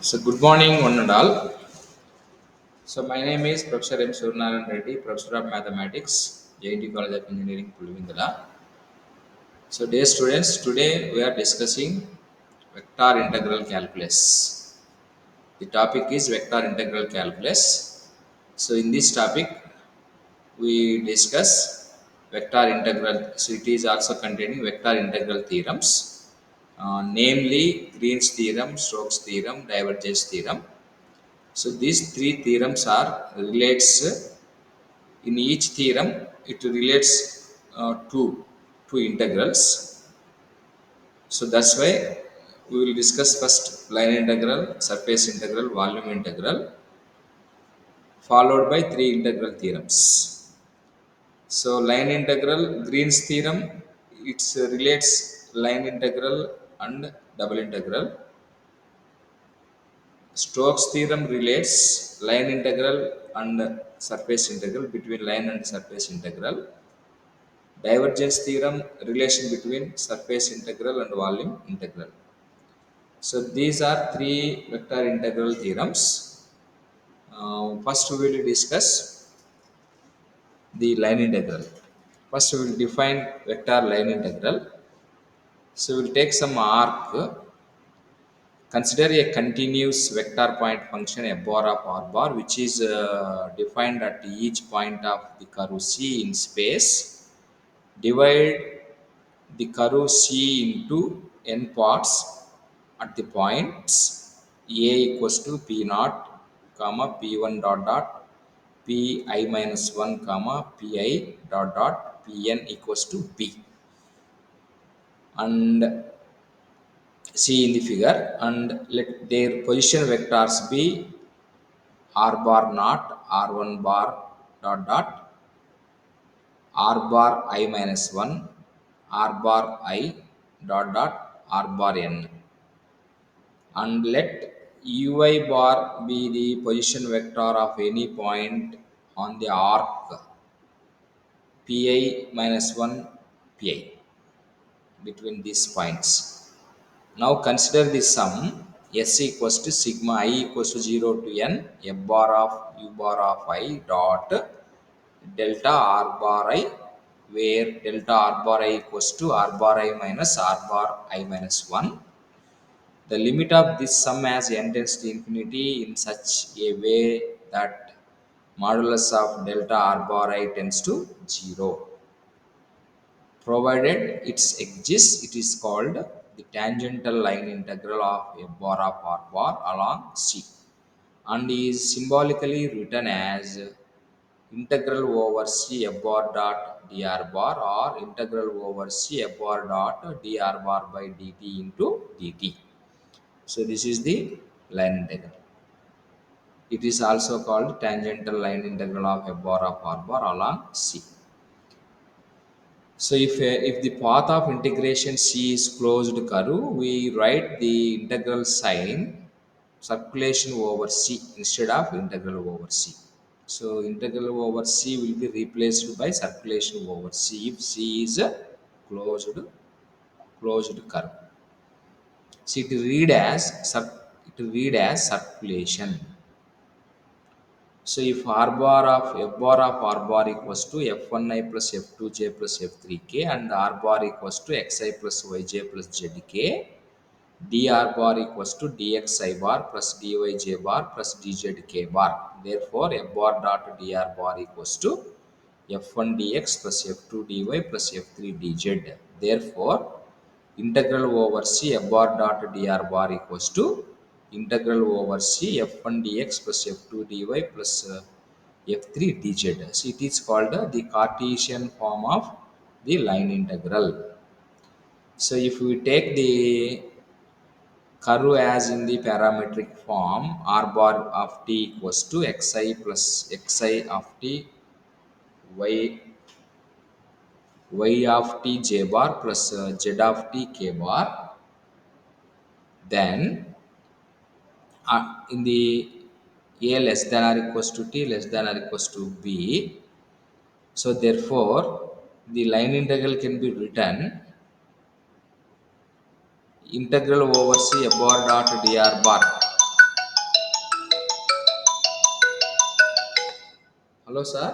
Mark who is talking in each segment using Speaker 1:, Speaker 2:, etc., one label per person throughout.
Speaker 1: So, good morning, one and all. So, my name is Professor M. Surnaran Reddy, Professor of Mathematics, JNT College of Engineering, Pulvindala. So, dear students, today we are discussing vector integral calculus. The topic is vector integral calculus. So, in this topic, we discuss vector integral. So, it is also containing vector integral theorems, namely Green's theorem, Stokes theorem, divergence theorem. So these three theorems are relates in each theorem it relates to integrals. So that's why we will discuss first line integral, surface integral, volume integral, followed by three integral theorems. So line integral, Green's theorem, it relates line integral and double integral. Stokes theorem relates line integral and surface integral between line and surface integral. Divergence theorem relation between surface integral and volume integral. So these are three vector integral theorems. First we will discuss the line integral. First we will define vector line integral. So we will take some arc. Consider a continuous vector point function f bar of r bar which is defined at each point of the curve C in space. Divide the curve C into n parts at the points A equals to P naught, comma P1 dot dot Pi minus 1, comma Pi dot dot Pn equals to B. And see in the figure, and let their position vectors be r bar naught, r1 bar dot dot, r bar I minus 1, r bar I dot dot, r bar n, and let ui bar be the position vector of any point on the arc pi minus 1 pi between these points. Now consider the sum S equals to sigma I equals to 0 to n f bar of u bar of I dot delta r bar I, where delta r bar I equals to r bar I minus r bar I minus 1. The limit of this sum as n tends to infinity in such a way that modulus of delta r bar I tends to 0. Provided it exists, it is called the tangential line integral of a bar of r bar along C and is symbolically written as integral over C f bar dot dr bar or integral over C f bar dot dr bar by dt into dt. So this is the line integral. It is also called tangential line integral of f bar of r bar along C. So if the path of integration C is closed curve, we write the integral sign circulation over C instead of integral over C. So integral over C will be replaced by circulation over C if C is a closed curve. So it read as circulation. So if r bar of f bar of r bar equals to f1i plus f2j plus f3k and r bar equals to xi plus yj plus zk, dr bar equals to dxi bar plus dyj bar plus dzk bar. Therefore, f bar dot dr bar equals to f1 dx plus f2 dy plus f3 dz. Therefore, integral over c f bar dot dr bar equals to integral over c f1 dx plus f2 dy plus f3 dz. So it is called the Cartesian form of the line integral. So if we take the curve as in the parametric form, r bar of t equals to xi plus xi of t y of t j bar plus z of t k bar, then in the a less than or equals to t less than or equals to b. So therefore the line integral can be written integral over c a bar dot dr bar. Hello sir.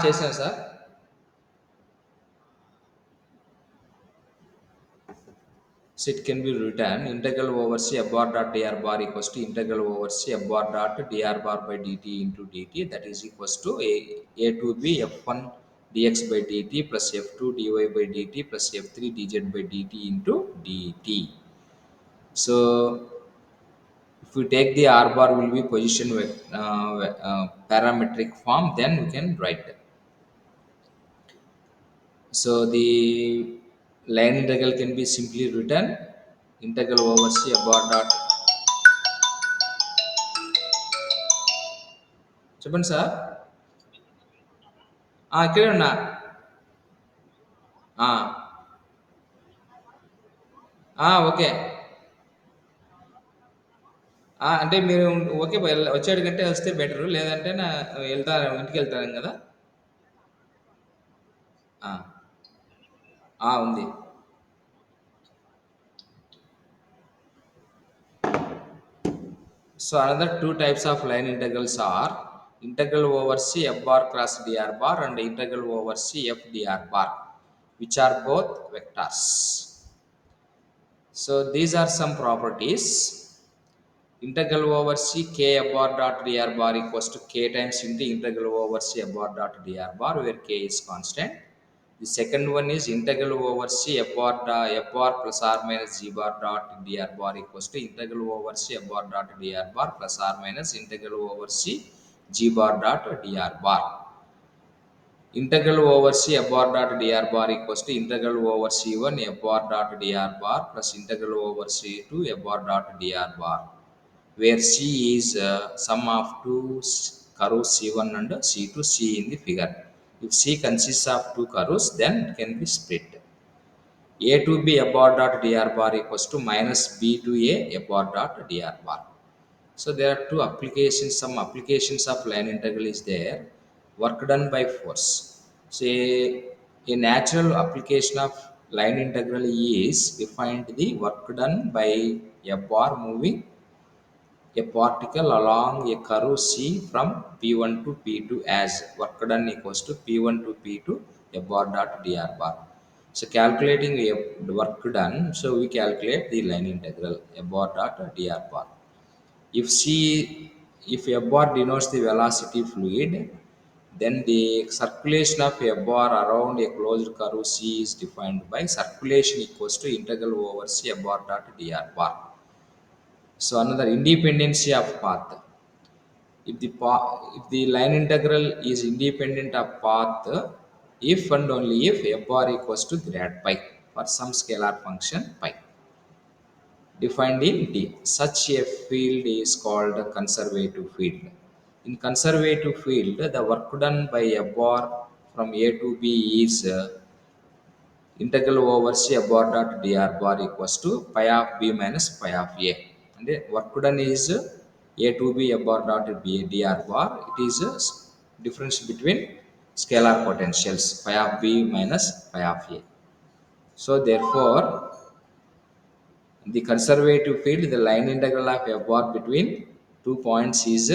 Speaker 1: చేశాను sir. So it can be written integral over c f bar dot dr bar equals to integral over c f bar dot dr bar by dt into dt, that is equals to a to b f1 dx by dt plus f2 dy by dt plus f3 dz by dt into dt. So if we take the r bar will be position parametric form, then we can write. So the line integral can be simply written integral over c f bar dot. చెప్పండి sir. ఇక్కడే ఉన్నా. ఆ, okay. అంటే మీరు okay వచ్చాడు కంటే వస్తే better, లేదంటే ఇంటికి వెళ్తాను కదా. ఆ, ఉంది. So another two types of line integrals are integral over c f bar cross dr bar and integral over c f dr bar, which are both vectors. So these are some properties. Integral over c k f bar dot dr bar equals to k times into integral over c f bar dot dr bar, where k is constant. The second one is integral over c f bar plus r minus g bar dot dr bar equals to integral over c f bar dot dr bar plus r minus integral over c g bar dot dr bar. Integral over c f bar dot dr bar equals to integral over c1 f bar dot dr bar plus integral over c2 f bar dot dr bar, where C is sum of two curves C1 and C2, C in the figure. If C consists of two curves, then it can be split. A to B f bar dot dr bar equals to minus B to A f bar dot dr bar. So there are two applications, some applications of line integral is there. Work done by force. Say a natural application of line integral is we find the work done by a bar moving a particle along a curve C from P1 to P2 as work done equals to P1 to P2 a bar dot dr bar. So calculating a work done, so we calculate the line integral a bar dot dr bar. If if a bar denotes the velocity fluid, then the circulation of a bar around a closed curve C is defined by circulation equals to integral over C a bar dot dr bar. So another independency of path. If the line integral is independent of path, if and only if f bar equals to grad pi for some scalar function pi defined in D. Such a field is called a conservative field. In conservative field, the work done by a bar from A to B is integral over c a bar dot dr bar equals to pi of b minus pi of a. And work done is a to b a bar dot b dr bar. It is a difference between scalar potentials pi of b minus pi of a. So therefore, the conservative field, the line integral of f bar between two points is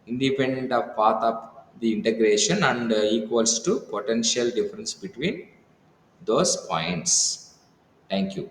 Speaker 1: independent of path of the integration and equals to potential difference between those points. Thank you.